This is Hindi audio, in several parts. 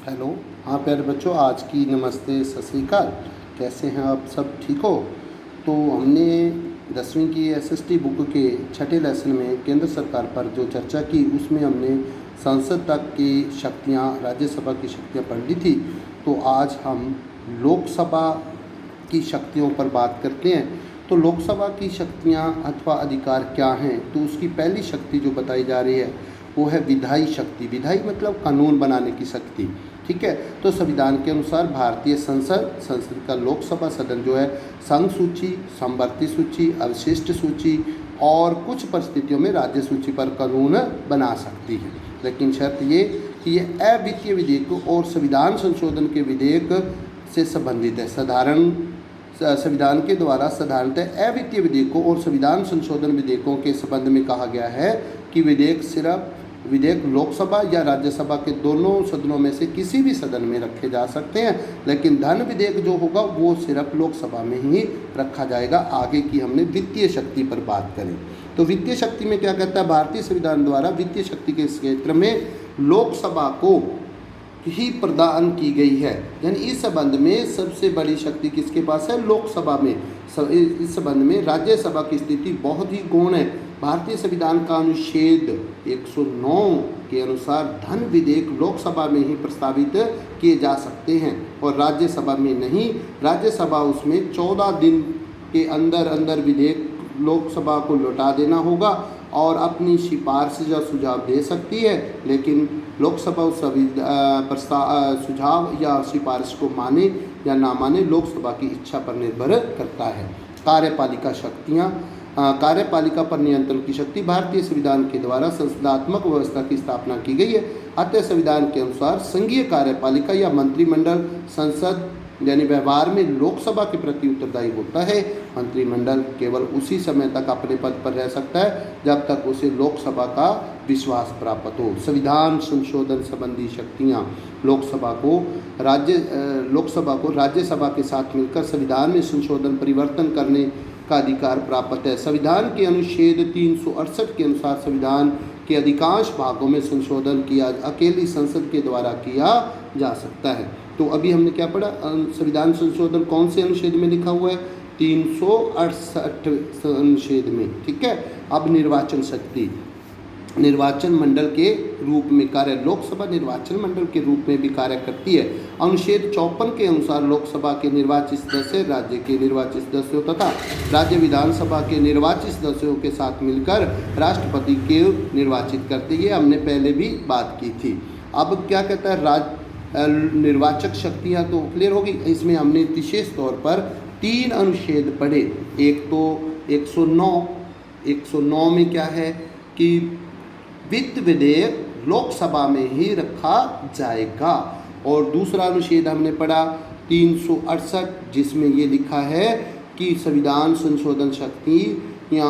हेलो। हाँ प्यारे बच्चों, आज की नमस्ते सत श्री अकाल। कैसे हैं आप सब? ठीक हो? तो हमने 10वीं की एसएसटी बुक के छठे लेसन में केंद्र सरकार पर जो चर्चा की, उसमें हमने संसद तक की शक्तियाँ, राज्यसभा की शक्तियाँ पढ़ ली थी। तो आज हम लोकसभा की शक्तियों पर बात करते हैं। तो लोकसभा की शक्तियाँ अथवा अधिकार क्या हैं? तो उसकी पहली शक्ति जो बताई जा रही है वो है विधायी शक्ति। विधायी मतलब कानून बनाने की शक्ति। ठीक है। तो संविधान के अनुसार भारतीय संसद का लोकसभा सदन जो है संघ सूची, समवर्ती सूची, अवशिष्ट सूची और कुछ परिस्थितियों में राज्य सूची पर कानून बना सकती है। लेकिन शर्त ये कि ये अवित्तीय विधेयक और संविधान संशोधन के विधेयक से संबंधित है। संविधान के द्वारा साधारणतः अवित्तीय विधेयकों और संविधान संशोधन विधेयकों के संबंध में कहा गया है कि विधेयक लोकसभा या राज्यसभा के दोनों सदनों में से किसी भी सदन में रखे जा सकते हैं, लेकिन धन विधेयक जो होगा वो सिर्फ लोकसभा में ही रखा जाएगा। आगे की हमने वित्तीय शक्ति पर बात करें तो वित्तीय शक्ति में क्या कहता है? भारतीय संविधान द्वारा वित्तीय शक्ति के क्षेत्र में लोकसभा को ही प्रदान की गई है। यानी इस संबंध में सबसे बड़ी शक्ति किसके पास है? लोकसभा में। इस संबंध में राज्यसभा की स्थिति बहुत ही गौण है। भारतीय संविधान का अनुच्छेद 109 के अनुसार धन विधेयक लोकसभा में ही प्रस्तावित किए जा सकते हैं और राज्यसभा में नहीं। राज्यसभा उसमें 14 दिन के अंदर विधेयक लोकसभा को लौटा देना होगा और अपनी सिफारिश या सुझाव दे सकती है, लेकिन लोकसभा सुझाव या सिफारिश को माने या ना माने लोकसभा की इच्छा पर निर्भर करता है। कार्यपालिका शक्तियाँ। कार्यपालिका पर नियंत्रण की शक्ति। भारतीय संविधान के द्वारा संसदात्मक व्यवस्था की स्थापना की गई है। अतः संविधान के अनुसार संघीय कार्यपालिका या मंत्रिमंडल संसद यानी व्यवहार में लोकसभा के प्रति उत्तरदायी होता है। मंत्रिमंडल केवल उसी समय तक अपने पद पर रह सकता है जब तक उसे लोकसभा का विश्वास प्राप्त हो। संविधान संशोधन संबंधी शक्तियाँ। लोकसभा को राज्यसभा के साथ मिलकर संविधान में संशोधन परिवर्तन करने का अधिकार प्राप्त है। संविधान के अनुच्छेद 368 के अनुसार संविधान के अधिकांश भागों में संशोधन किया अकेली संसद के द्वारा किया जा सकता है। तो अभी हमने क्या पढ़ा? संविधान संशोधन कौन से अनुच्छेद में लिखा हुआ है? 368 अनुच्छेद में। ठीक है। अब निर्वाचन शक्ति। निर्वाचन मंडल के रूप में कार्य। लोकसभा निर्वाचन मंडल के रूप में भी कार्य करती है। अनुच्छेद 54 के अनुसार लोकसभा के निर्वाचित सदस्य राज्य के निर्वाचित सदस्यों तथा राज्य विधानसभा के निर्वाचित सदस्यों के साथ मिलकर राष्ट्रपति के निर्वाचित करते हैं। ये हमने पहले भी बात की थी। अब क्या कहता है? निर्वाचक शक्तियाँ तो क्लियर होगी। इसमें हमने विशेष तौर पर 3 अनुच्छेद पढ़े। एक तो 109 में क्या है कि वित्त विधेयक लोकसभा में ही रखा जाएगा, और दूसरा अनुच्छेद हमने पढ़ा 368 जिसमें ये लिखा है कि संविधान संशोधन शक्ति या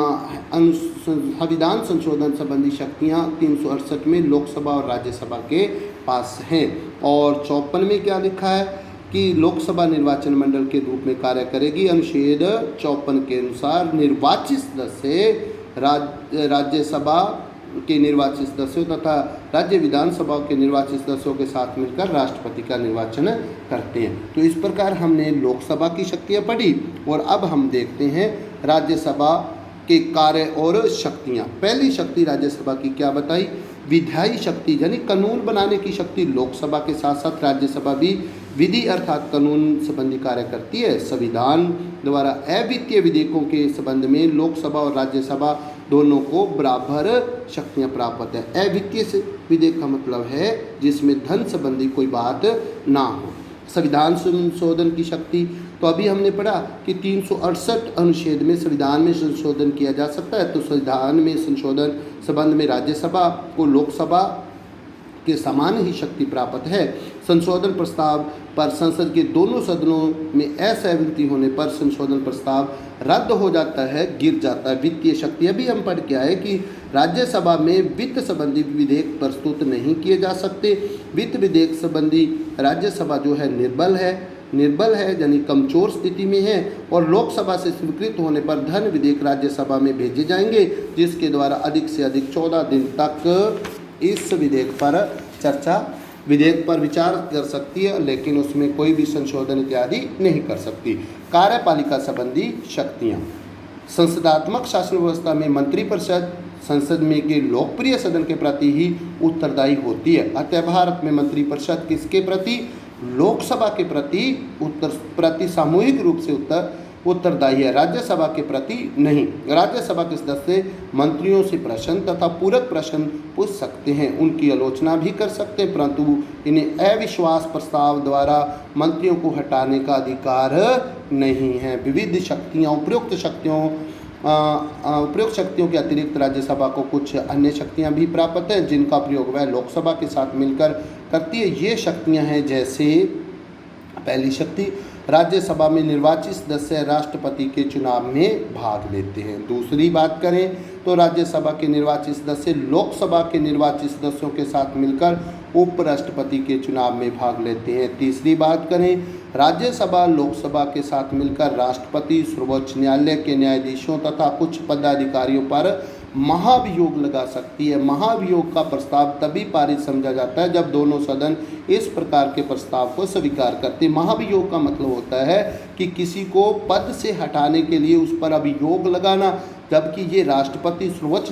संविधान संशोधन संबंधी शक्तियाँ 368 में लोकसभा और राज्यसभा के पास हैं। और 54 में क्या लिखा है कि लोकसभा निर्वाचन मंडल के रूप में कार्य करेगी। अनुच्छेद 54 के अनुसार निर्वाचित सदस्य राज्यसभा के निर्वाचित सदस्यों तथा राज्य विधानसभा के निर्वाचित सदस्यों के साथ मिलकर राष्ट्रपति का निर्वाचन करते हैं। तो इस प्रकार हमने लोकसभा की शक्तियाँ पढ़ी और अब हम देखते हैं राज्यसभा के कार्य और शक्तियाँ। पहली शक्ति राज्यसभा की क्या बताई? विधायी शक्ति यानी कानून बनाने की शक्ति। लोकसभा के साथ साथ राज्यसभा भी विधि अर्थात कानून संबंधी कार्य करती है। संविधान द्वारा अवित्तीय विधेयकों के संबंध में लोकसभा और राज्यसभा दोनों को बराबर शक्तियां प्राप्त है। अवित्तीय विधेयक का मतलब है जिसमें धन संबंधी कोई बात ना हो। संविधान संशोधन की शक्ति तो अभी हमने पढ़ा कि 368 अनुच्छेद में संविधान में संशोधन किया जा सकता है। तो संविधान में संशोधन संबंध में राज्यसभा को लोकसभा के समान ही शक्ति प्राप्त है। संशोधन प्रस्ताव पर संसद के दोनों सदनों में असहमति होने पर संशोधन प्रस्ताव रद्द हो जाता है, गिर जाता है। वित्तीय शक्ति अभी हम पढ़ के आए कि राज्यसभा में वित्त संबंधी विधेयक प्रस्तुत नहीं किए जा सकते। वित्त विधेयक संबंधी राज्यसभा जो है निर्बल है यानी कमजोर स्थिति में है, और लोकसभा से स्वीकृत होने पर धन विधेयक राज्यसभा में भेजे जाएंगे, जिसके द्वारा अधिक से अधिक 14 दिन तक इस विधेयक पर चर्चा विधेयक पर विचार कर सकती है, लेकिन उसमें कोई भी संशोधन इत्यादि नहीं कर सकती। कार्यपालिका संबंधी शक्तियाँ। संसदात्मक शासन व्यवस्था में मंत्रिपरिषद संसद में के लोकप्रिय सदन के प्रति ही उत्तरदायी होती है। अतः भारत में मंत्रिपरिषद किसके प्रति? लोकसभा के प्रति सामूहिक रूप से उत्तरदायी है, राज्यसभा के प्रति नहीं। राज्यसभा के सदस्य मंत्रियों से प्रश्न तथा पूरक प्रश्न पूछ सकते हैं, उनकी आलोचना भी कर सकते हैं, परंतु इन्हें अविश्वास प्रस्ताव द्वारा मंत्रियों को हटाने का अधिकार नहीं है। विविध शक्तियाँ, उपयुक्त शक्तियों के अतिरिक्त राज्यसभा को कुछ अन्य शक्तियाँ भी प्राप्त हैं, जिनका प्रयोग वह लोकसभा के साथ मिलकर करती है। ये शक्तियाँ हैं जैसे, पहली शक्ति, राज्यसभा में निर्वाचित सदस्य राष्ट्रपति के चुनाव में भाग लेते हैं। दूसरी बात करें तो राज्यसभा के निर्वाचित सदस्य लोकसभा के निर्वाचित सदस्यों के साथ मिलकर उपराष्ट्रपति के चुनाव में भाग लेते हैं। तीसरी बात करें, राज्यसभा लोकसभा के साथ मिलकर राष्ट्रपति, सर्वोच्च न्यायालय के न्यायाधीशों तथा कुछ पदाधिकारियों पर महाभियोग लगा सकती है। महाभियोग का प्रस्ताव तभी पारित समझा जाता है जब दोनों सदन इस प्रकार के प्रस्ताव को स्वीकार करते हैं। महाभियोग का मतलब होता है कि किसी को पद से हटाने के लिए उस पर अभियोग लगाना, जबकि ये राष्ट्रपति, सर्वोच्च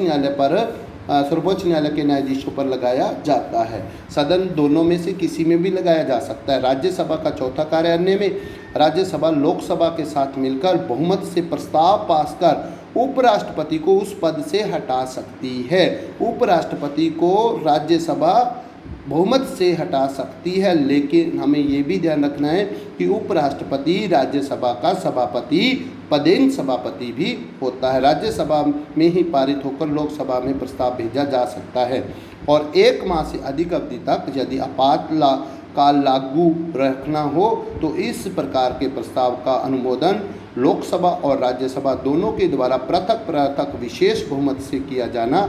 न्यायालय के न्यायाधीशों पर लगाया जाता है। सदन दोनों में से किसी में भी लगाया जा सकता है। राज्यसभा का चौथा कार्य अन्य में, राज्यसभा लोकसभा के साथ मिलकर बहुमत से प्रस्ताव पास कर उपराष्ट्रपति को उस पद से हटा सकती है। उपराष्ट्रपति को राज्यसभा बहुमत से हटा सकती है, लेकिन हमें ये भी ध्यान रखना है कि उपराष्ट्रपति राज्यसभा का सभापति, पदेन सभापति भी होता है। राज्यसभा में ही पारित होकर लोकसभा में प्रस्ताव भेजा जा सकता है और 1 माह से अधिक अवधि तक यदि आपातकाल लागू रखना हो तो इस प्रकार के प्रस्ताव का अनुमोदन लोकसभा और राज्यसभा दोनों के द्वारा पृथक विशेष बहुमत से किया जाना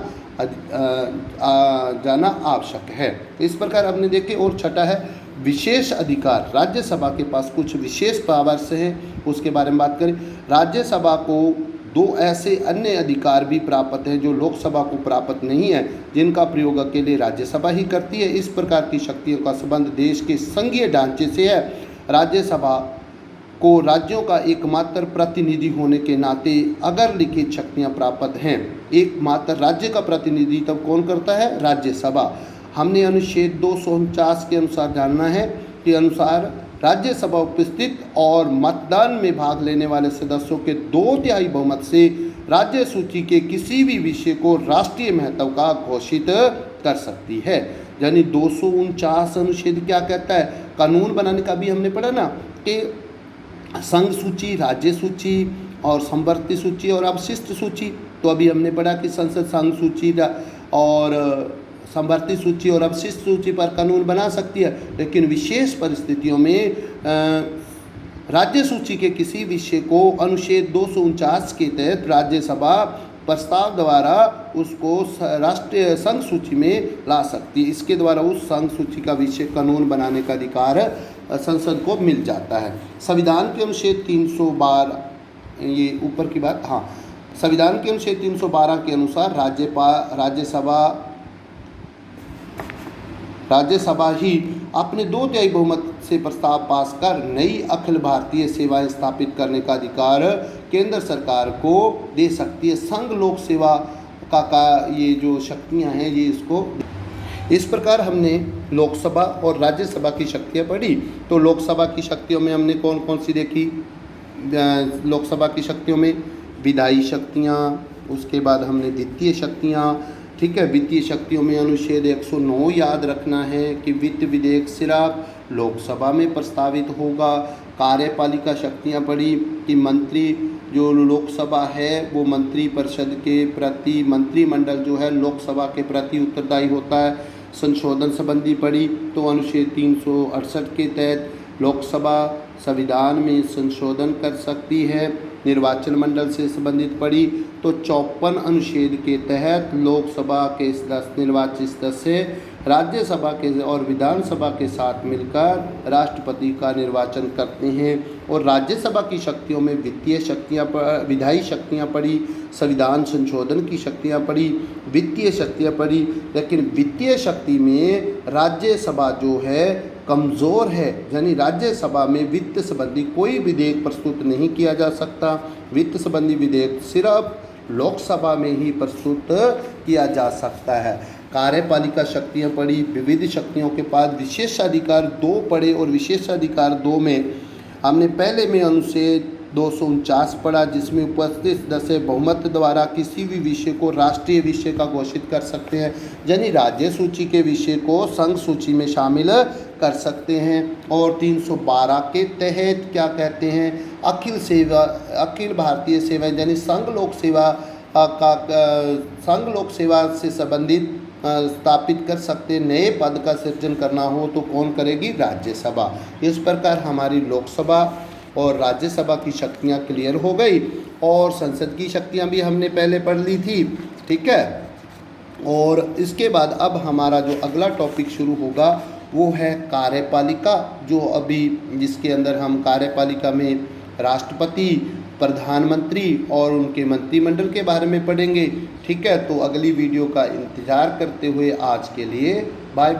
आवश्यक है। इस प्रकार हमने देखे। और छठा है विशेष अधिकार। राज्यसभा के पास कुछ विशेष पावर्स हैं, उसके बारे में बात करें। राज्यसभा को 2 ऐसे अन्य अधिकार भी प्राप्त हैं जो लोकसभा को प्राप्त नहीं है, जिनका प्रयोग अकेले राज्यसभा ही करती है। इस प्रकार की शक्तियों का संबंध देश के संघीय ढांचे से है। राज्यसभा को राज्यों का एकमात्र प्रतिनिधि होने के नाते अगर लिखित शक्तियां प्राप्त हैं, एकमात्र राज्य का प्रतिनिधित्व कौन करता है? राज्यसभा। हमने अनुच्छेद 249 के अनुसार जानना है कि अनुसार राज्यसभा उपस्थित और मतदान में भाग लेने वाले सदस्यों के 2/3 बहुमत से राज्य सूची के किसी भी विषय को राष्ट्रीय महत्व का घोषित कर सकती है। यानी 249 अनुच्छेद क्या कहता है? कानून बनाने का भी हमने पढ़ा ना कि संघ सूची, राज्य सूची और समवर्ती सूची और अवशिष्ट सूची। तो अभी हमने पढ़ा कि संसद संघ सूची और समवर्ती सूची और अवशिष्ट सूची पर कानून बना सकती है, लेकिन विशेष परिस्थितियों में राज्य सूची के किसी विषय को अनुच्छेद 249 के तहत राज्यसभा प्रस्ताव द्वारा उसको राष्ट्रीय संघ सूची में ला सकती है। इसके द्वारा उस संघ सूची का विषय कानून बनाने का अधिकार संसद को मिल जाता है। संविधान के अनुच्छेद 312, ये ऊपर की बात, हाँ, संविधान के अनुच्छेद 312 के अनुसार राज्यसभा ही अपने 2/3 बहुमत से प्रस्ताव पास कर नई अखिल भारतीय सेवाएं स्थापित करने का अधिकार केंद्र सरकार को दे सकती है। संघ लोक सेवा का ये जो शक्तियां हैं ये इसको, इस प्रकार हमने लोकसभा और राज्यसभा की शक्तियां पढ़ी। तो लोकसभा की शक्तियों में हमने कौन कौन सी देखी? लोकसभा की शक्तियों में विधायी शक्तियां, उसके बाद हमने वित्तीय शक्तियां, ठीक है। वित्तीय शक्तियों में अनुच्छेद 109 याद रखना है कि वित्त विधेयक सिर्फ लोकसभा में प्रस्तावित होगा। कार्यपालिका शक्तियां पढ़ी कि मंत्री जो लोकसभा है वो मंत्री परिषद के प्रति, मंत्रिमंडल जो है लोकसभा के प्रति उत्तरदायी होता है। संशोधन संबंधी पढ़ी तो अनुच्छेद 368 के तहत लोकसभा संविधान में संशोधन कर सकती है। निर्वाचन मंडल से संबंधित पढ़ी तो 54 अनुच्छेद के तहत लोकसभा के निर्वाचित सदस्य राज्यसभा के और विधानसभा के साथ मिलकर राष्ट्रपति का निर्वाचन करते हैं। और राज्यसभा की शक्तियों में वित्तीय शक्तियाँ, विधायी शक्तियाँ पढ़ी, संविधान संशोधन की शक्तियाँ पड़ी, वित्तीय शक्तियाँ पड़ी, लेकिन वित्तीय शक्ति में राज्यसभा जो है कमज़ोर है, यानी राज्यसभा में वित्त संबंधी कोई विधेयक प्रस्तुत नहीं किया जा सकता। वित्त संबंधी विधेयक सिर्फ लोकसभा में ही प्रस्तुत किया जा सकता है। कार्यपालिका शक्तियाँ पड़ी, विविध शक्तियों के पास विशेषाधिकार 2 पड़े, और विशेषाधिकार 2 में हमने पहले में अनुच्छेद 249 पढ़ा, जिसमें उपस्थित सदस्य बहुमत द्वारा किसी भी विषय को राष्ट्रीय विषय का घोषित कर सकते हैं, यानी राज्य सूची के विषय को संघ सूची में शामिल कर सकते हैं। और 312 के तहत क्या कहते हैं, अखिल भारतीय सेवा यानी संघ लोक सेवा से संबंधित स्थापित कर सकते, नए पद का सृजन करना हो तो कौन करेगी, राज्यसभा। इस प्रकार हमारी लोकसभा और राज्यसभा की शक्तियाँ क्लियर हो गई, और संसद की शक्तियाँ भी हमने पहले पढ़ ली थी, ठीक है। और इसके बाद अब हमारा जो अगला टॉपिक शुरू होगा वो है कार्यपालिका, जो अभी जिसके अंदर हम कार्यपालिका में राष्ट्रपति, प्रधानमंत्री और उनके मंत्रिमंडल के बारे में पढ़ेंगे, ठीक है। तो अगली वीडियो का इंतज़ार करते हुए आज के लिए